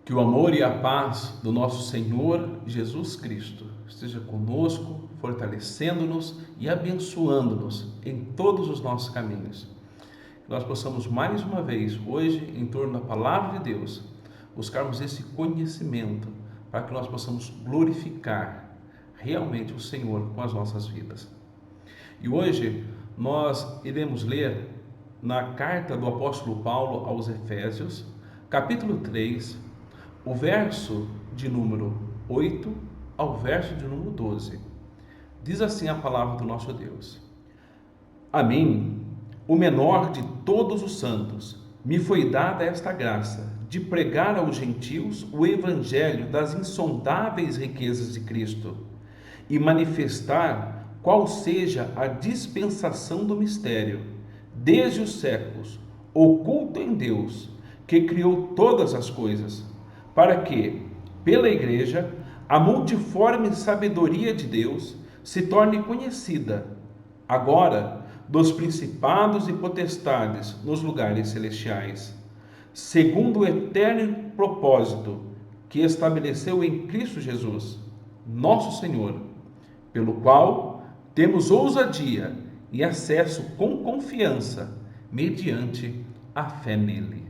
Que o amor e a paz do nosso Senhor Jesus Cristo esteja conosco, fortalecendo-nos e abençoando-nos em todos os nossos caminhos. Que nós possamos mais uma vez, hoje, em torno da Palavra de Deus, buscarmos esse conhecimento para que nós possamos glorificar realmente o Senhor com as nossas vidas. E hoje nós iremos ler na carta do apóstolo Paulo aos Efésios, capítulo 3, o verso de número 8 ao verso de número 12. Diz assim a palavra do nosso Deus: A mim, o menor de todos os santos, me foi dada esta graça de pregar aos gentios o evangelho das insondáveis riquezas de Cristo e manifestar qual seja a dispensação do mistério, desde os séculos, oculto em Deus, que criou todas as coisas, para que, pela Igreja, a multiforme sabedoria de Deus se torne conhecida, agora, dos principados e potestades nos lugares celestiais, segundo o eterno propósito que estabeleceu em Cristo Jesus, nosso Senhor, pelo qual temos ousadia e acesso com confiança, mediante a fé nele.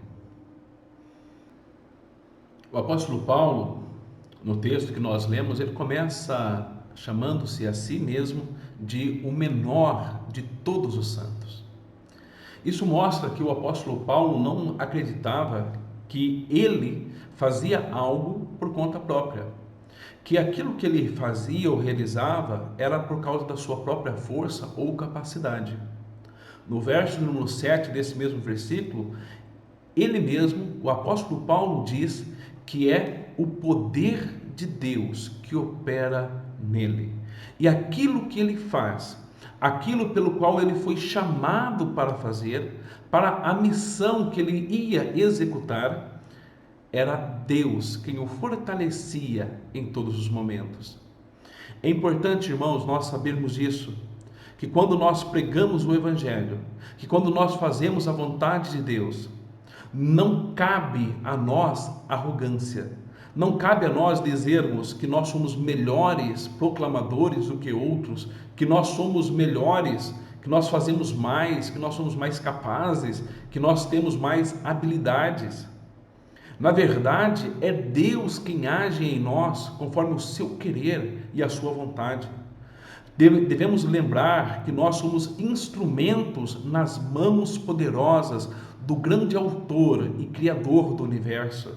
O apóstolo Paulo, no texto que nós lemos, ele começa chamando-se a si mesmo de o menor de todos os santos. Isso mostra que o apóstolo Paulo não acreditava que ele fazia algo por conta própria, que aquilo que ele fazia ou realizava era por causa da sua própria força ou capacidade. No verso número 7 desse mesmo versículo, ele mesmo, o apóstolo Paulo, diz que é o poder de Deus que opera nele. E aquilo que ele faz, aquilo pelo qual ele foi chamado para fazer, para a missão que ele ia executar, era Deus quem o fortalecia em todos os momentos. É importante, irmãos, nós sabermos isso, que quando nós pregamos o Evangelho, que quando nós fazemos a vontade de Deus, não cabe a nós arrogância, não cabe a nós dizermos que nós somos melhores proclamadores do que outros, que nós somos melhores, que nós fazemos mais, que nós somos mais capazes, que nós temos mais habilidades. Na verdade, é Deus quem age em nós conforme o seu querer e a sua vontade. Devemos lembrar que nós somos instrumentos nas mãos poderosas do grande autor e criador do universo.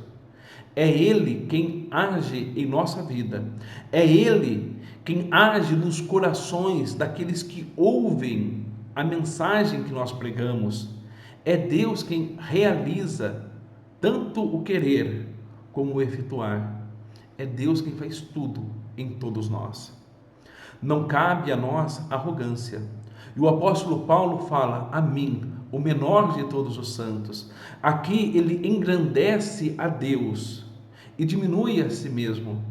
É Ele quem age em nossa vida. É Ele quem age nos corações daqueles que ouvem a mensagem que nós pregamos. É Deus quem realiza tanto o querer como o efetuar. É Deus quem faz tudo em todos nós. Não cabe a nós arrogância. E o apóstolo Paulo fala: a mim, o menor de todos os santos. Aqui ele engrandece a Deus e diminui a si mesmo.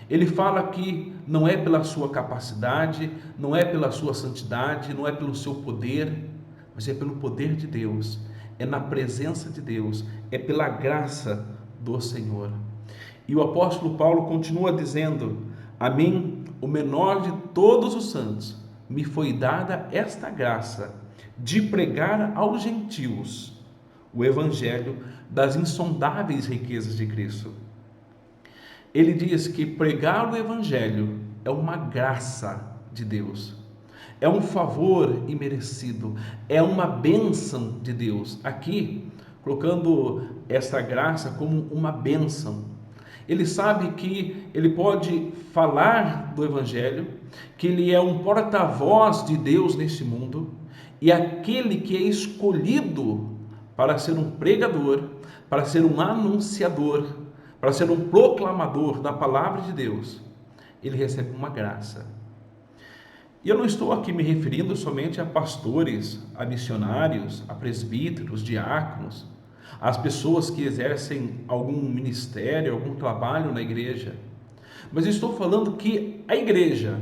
Ele fala que não é pela sua capacidade, não é pela sua santidade, não é pelo seu poder, mas é pelo poder de Deus, é na presença de Deus, é pela graça do Senhor. E o apóstolo Paulo continua dizendo: a mim, o menor de todos os santos, me foi dada esta graça de pregar aos gentios o evangelho das insondáveis riquezas de Cristo. Ele diz que pregar o evangelho é uma graça de Deus, é um favor imerecido, é uma bênção de Deus. Aqui, colocando esta graça como uma bênção. Ele sabe que ele pode falar do Evangelho, que ele é um porta-voz de Deus neste mundo, e aquele que é escolhido para ser um pregador, para ser um anunciador, para ser um proclamador da palavra de Deus, ele recebe uma graça. E eu não estou aqui me referindo somente a pastores, a missionários, a presbíteros, diáconos, as pessoas que exercem algum ministério, algum trabalho na igreja. Mas estou falando que a igreja,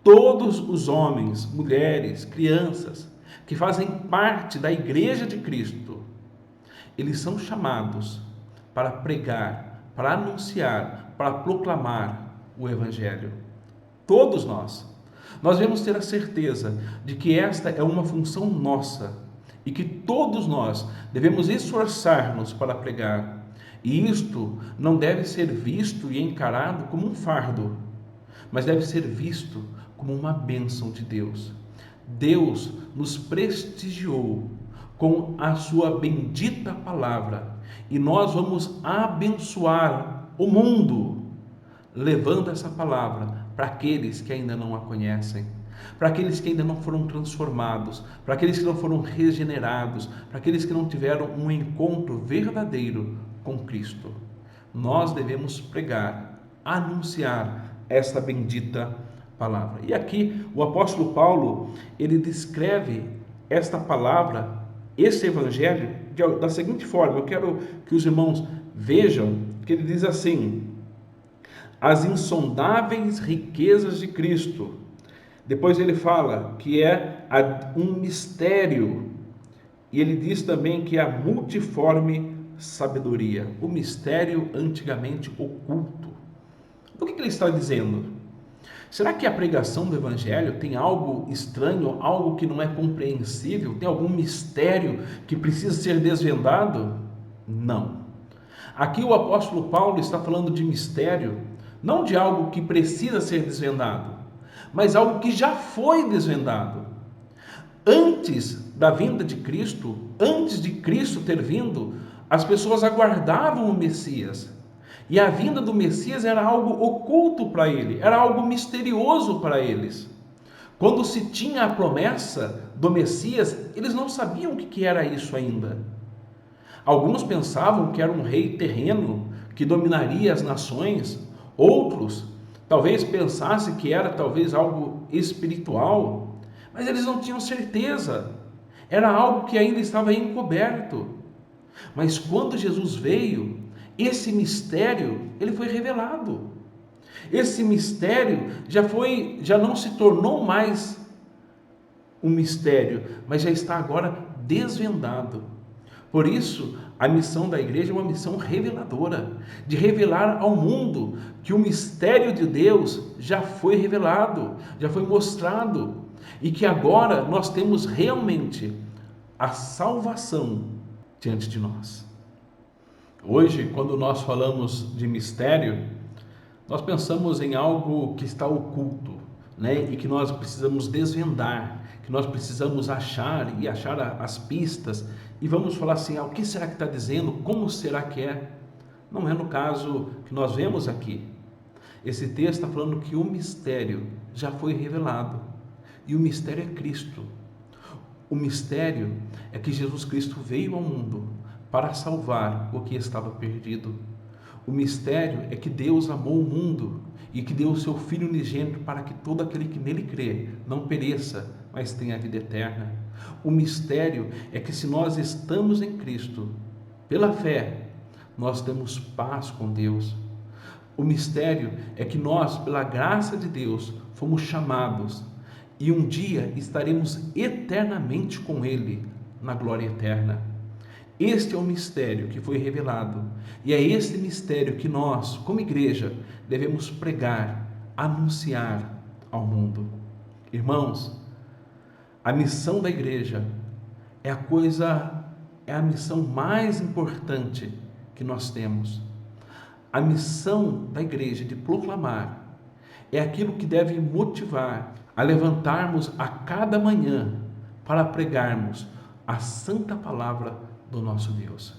todos os homens, mulheres, crianças que fazem parte da igreja de Cristo, eles são chamados para pregar, para anunciar, para proclamar o Evangelho. Todos nós. Nós devemos ter a certeza de que esta é uma função nossa e que todos nós devemos esforçar-nos para pregar. E isto não deve ser visto e encarado como um fardo, mas deve ser visto como uma bênção de Deus. Deus nos prestigiou com a sua bendita palavra e nós vamos abençoar o mundo levando essa palavra para aqueles que ainda não a conhecem, para aqueles que ainda não foram transformados, para aqueles que não foram regenerados, para aqueles que não tiveram um encontro verdadeiro com Cristo. Nós devemos pregar, anunciar essa bendita palavra. E aqui o apóstolo Paulo, ele descreve esta palavra, esse evangelho, da seguinte forma. Eu quero que os irmãos vejam que ele diz assim: as insondáveis riquezas de Cristo. Depois ele fala que é um mistério, e ele diz também que é a multiforme sabedoria, o mistério antigamente oculto. O que ele está dizendo? Será que a pregação do Evangelho tem algo estranho, algo que não é compreensível? Tem algum mistério que precisa ser desvendado? Não. Aqui o apóstolo Paulo está falando de mistério, não de algo que precisa ser desvendado, mas algo que já foi desvendado. Antes da vinda de Cristo, antes de Cristo ter vindo, as pessoas aguardavam o Messias. E a vinda do Messias era algo oculto para ele, era algo misterioso para eles. Quando se tinha a promessa do Messias, eles não sabiam o que era isso ainda. Alguns pensavam que era um rei terreno que dominaria as nações. Outros talvez pensassem que era talvez algo espiritual, mas eles não tinham certeza. Era algo que ainda estava encoberto. Mas quando Jesus veio, esse mistério, ele foi revelado. Esse mistério já não se tornou mais um mistério, mas já está agora desvendado. Por isso, a missão da igreja é uma missão reveladora, de revelar ao mundo que o mistério de Deus já foi revelado, já foi mostrado, e que agora nós temos realmente a salvação diante de nós. Hoje, quando nós falamos de mistério, nós pensamos em algo que está oculto, né? E que nós precisamos desvendar, que nós precisamos achar as pistas, e vamos falar assim: o que será que está dizendo? Como será que é? Não é no caso que nós vemos aqui. Esse texto está falando que o mistério já foi revelado, e o mistério é Cristo. O mistério é que Jesus Cristo veio ao mundo para salvar o que estava perdido. O mistério é que Deus amou o mundo e que deu o seu Filho unigênito para que todo aquele que nele crê não pereça, mas tenha a vida eterna. O mistério é que se nós estamos em Cristo, pela fé, nós temos paz com Deus. O mistério é que nós, pela graça de Deus, fomos chamados e um dia estaremos eternamente com Ele na glória eterna. Este é o mistério que foi revelado, e é este mistério que nós, como igreja, devemos pregar, anunciar ao mundo. Irmãos, a missão da igreja é a missão mais importante que nós temos. A missão da igreja de proclamar é aquilo que deve motivar a levantarmos a cada manhã para pregarmos a santa palavra do nosso Deus.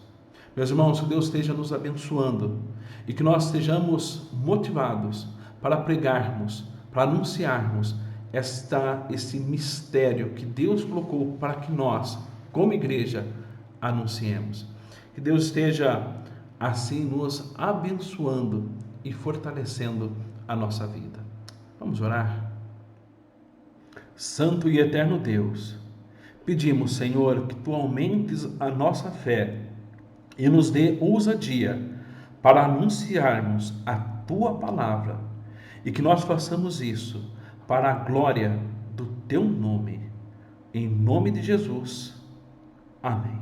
Meus irmãos, que Deus esteja nos abençoando e que nós estejamos motivados para pregarmos, para anunciarmos esse mistério que Deus colocou para que nós, como igreja, anunciemos. Que Deus esteja assim nos abençoando e fortalecendo a nossa vida. Vamos orar? Santo e eterno Deus, pedimos, Senhor, que Tu aumentes a nossa fé e nos dê ousadia para anunciarmos a Tua palavra e que nós façamos isso para a glória do Teu nome. Em nome de Jesus. Amém.